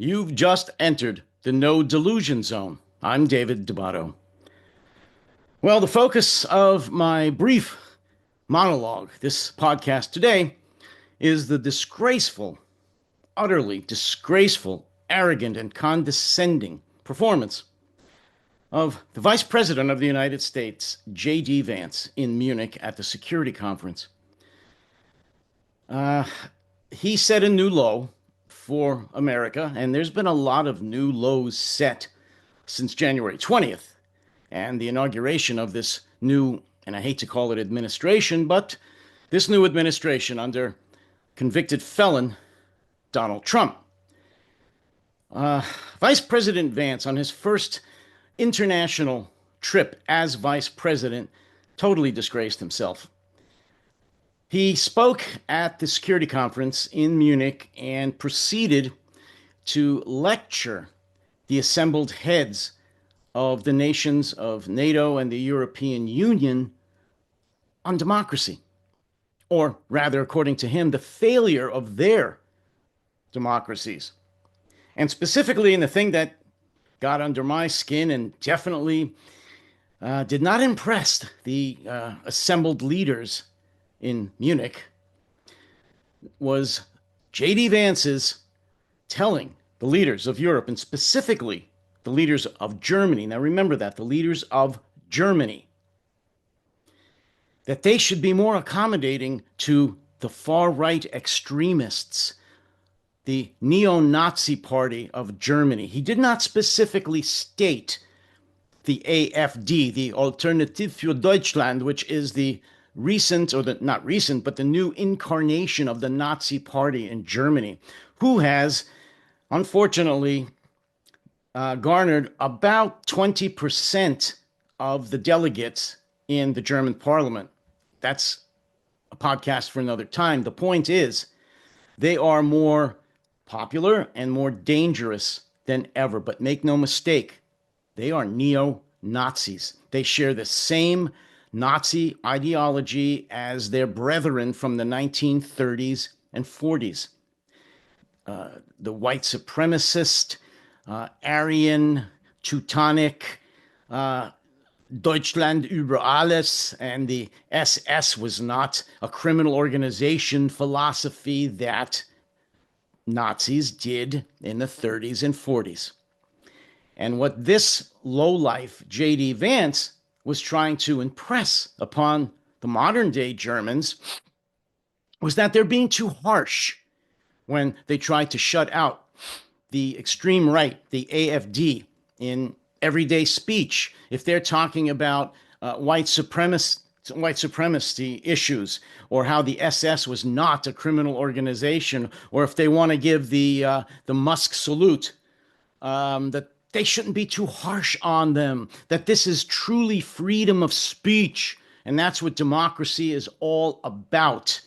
You've just entered the no delusion zone. I'm David DeBatto. Well, the focus of my brief monologue, this podcast today, is the disgraceful, utterly disgraceful, arrogant, and condescending performance of the Vice President of the United States, JD Vance, in Munich at the security conference. He set a new low for America, and there's been a lot of new lows set since January 20th and the inauguration of this new, and I hate to call it administration, but this new administration under convicted felon Donald Trump. Vice President Vance, on his first international trip as vice president, totally disgraced himself. He spoke at the security conference in Munich and proceeded to lecture the assembled heads of the nations of NATO and the European Union on democracy, or rather, according to him, the failure of their democracies. And specifically, in the thing that got under my skin and definitely did not impress the assembled leaders in Munich, was JD Vance's telling the leaders of Europe, and specifically the leaders of Germany, now remember that, the leaders of Germany, that they should be more accommodating to the far-right extremists, the neo-Nazi party of Germany. He did not specifically state the AfD, the Alternative für Deutschland, which is the recent, or the not recent, but the new incarnation of the Nazi party in Germany, who has, unfortunately, garnered about 20% of the delegates in the German parliament. That's a podcast for another time. The point is, they are more popular and more dangerous than ever. But make no mistake, they are neo-Nazis. They share the same Nazi ideology as their brethren from the 1930s and 40s. The white supremacist, Aryan, Teutonic, Deutschland über alles, and the SS was not a criminal organization philosophy that Nazis did in the 30s and 40s. And what this lowlife J.D. Vance was trying to impress upon the modern day Germans was that they're being too harsh when they try to shut out the extreme right, the AfD, in everyday speech. If they're talking about white supremacy issues, or how the SS was not a criminal organization, or if they want to give the Musk salute, that they shouldn't be too harsh on them, that this is truly freedom of speech, and that's what democracy is all about.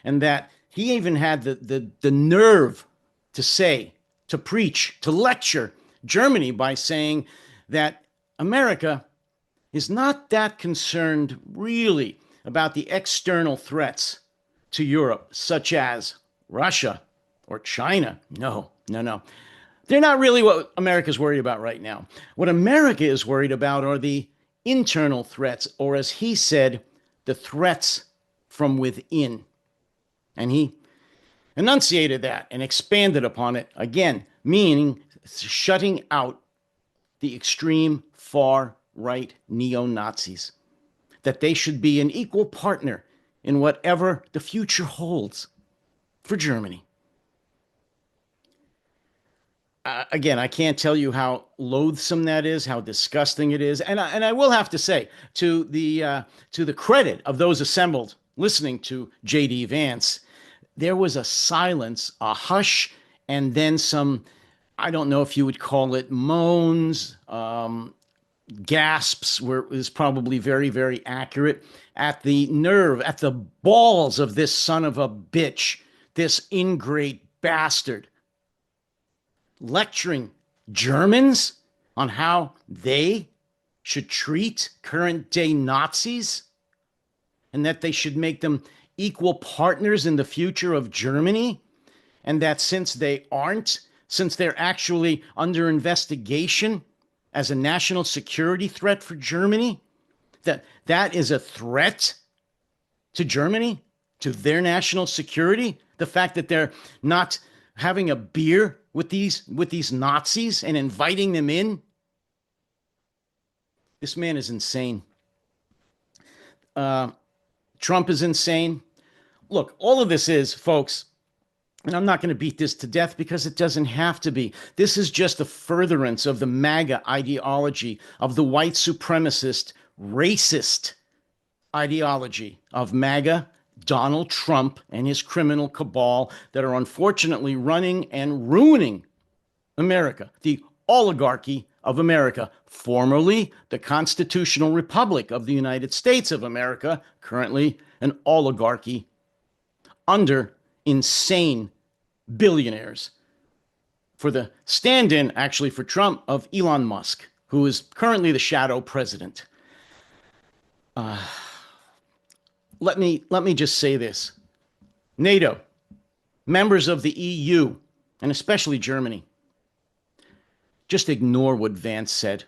And that he even had the nerve to say, to preach, to lecture Germany by saying that America is not that concerned really about the external threats to Europe, such as Russia or China. No. They're not really what America's worried about right now. What America is worried about are the internal threats, or as he said, the threats from within. And he enunciated that and expanded upon it again, meaning shutting out the extreme far-right neo-Nazis, that they should be an equal partner in whatever the future holds for Germany. Again, I can't tell you how loathsome that is, how disgusting it is, and I will have to say, to the credit of those assembled listening to J.D. Vance, there was a silence, a hush, and then some, I don't know if you would call it moans, gasps, is probably very, very accurate, at the nerve, at the balls of this son of a bitch, this ingrate bastard, lecturing Germans on how they should treat current day Nazis, and that they should make them equal partners in the future of Germany, and that since they aren't, since they're actually under investigation as a national security threat for Germany? That is a threat to Germany, to their national security? The fact that they're not having a beer with these Nazis and inviting them in? This man is insane. Trump is insane. Look, all of this is, folks, and I'm not going to beat this to death because it doesn't have to be. This is just a furtherance of the MAGA ideology, of the white supremacist, racist ideology of MAGA, Donald Trump, and his criminal cabal that are unfortunately running and ruining America, the oligarchy of America, formerly the Constitutional Republic of the United States of America, currently an oligarchy under insane billionaires. For the stand-in, actually, for Trump, of Elon Musk, who is currently the shadow president. Let me just say this. NATO, members of the EU, and especially Germany, just ignore what Vance said.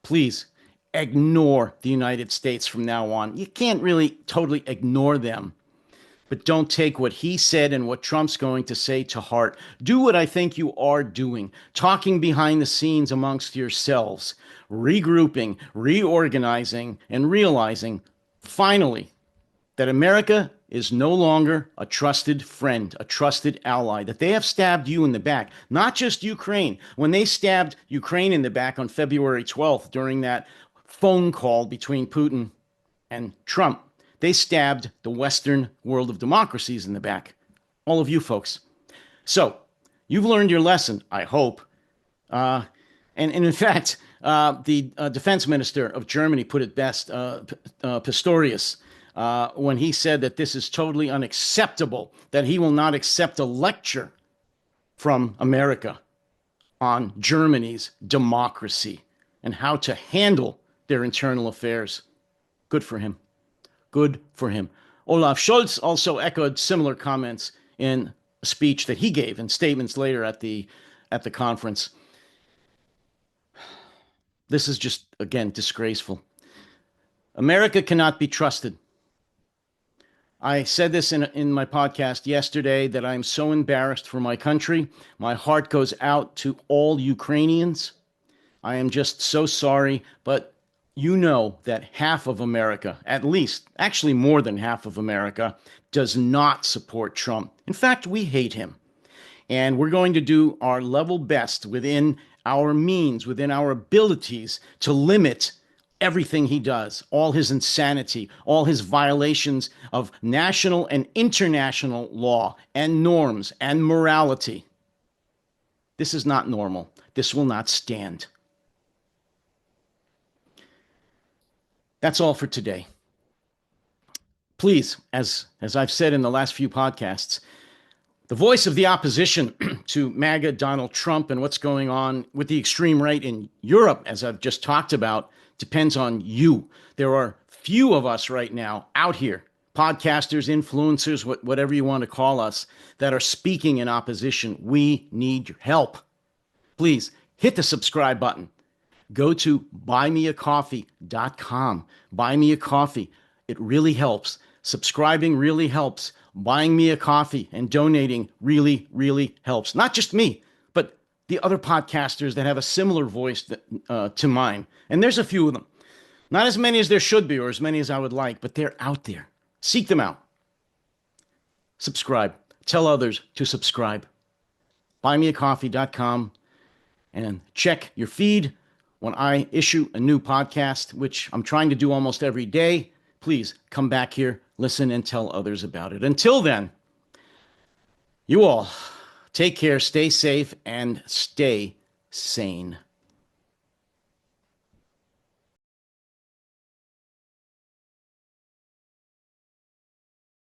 Please, ignore the United States from now on. You can't really totally ignore them, but don't take what he said and what Trump's going to say to heart. Do what I think you are doing, talking behind the scenes amongst yourselves, regrouping, reorganizing, and realizing, finally, that America is no longer a trusted friend, a trusted ally, that they have stabbed you in the back, not just Ukraine. When they stabbed Ukraine in the back on February 12th during that phone call between Putin and Trump, they stabbed the Western world of democracies in the back. All of you folks. So you've learned your lesson, I hope. And in fact, the defense minister of Germany put it best, Pistorius, when he said that this is totally unacceptable, that he will not accept a lecture from America on Germany's democracy and how to handle their internal affairs. Good for him. Good for him. Olaf Scholz also echoed similar comments in a speech that he gave and statements later at the conference. This is just, again, disgraceful. America cannot be trusted. I said this in my podcast yesterday that I'm so embarrassed for my country. My heart goes out to all Ukrainians. I am just so sorry, but you know that half of America, at least, actually more than half of America, does not support Trump. In fact, we hate him. And we're going to do our level best within our means, within our abilities, to limit everything he does, all his insanity, all his violations of national and international law and norms and morality. This is not normal. This will not stand. That's all for today. Please, as I've said in the last few podcasts, the voice of the opposition to MAGA, Donald Trump, and what's going on with the extreme right in Europe, as I've just talked about, depends on you. There are few of us right now out here, podcasters, influencers, whatever you want to call us, that are speaking in opposition. We need your help. Please hit the subscribe button. Go to buymeacoffee.com. Buy me a coffee. It really helps. Subscribing really helps. Buying me a coffee and donating really, really helps. Not just me, but the other podcasters that have a similar voice to mine. And there's a few of them. Not as many as there should be or as many as I would like, but they're out there. Seek them out. Subscribe. Tell others to subscribe. Buymeacoffee.com and check your feed when I issue a new podcast, which I'm trying to do almost every day. Please come back here, listen, and tell others about it. Until then, you all take care, stay safe, and stay sane.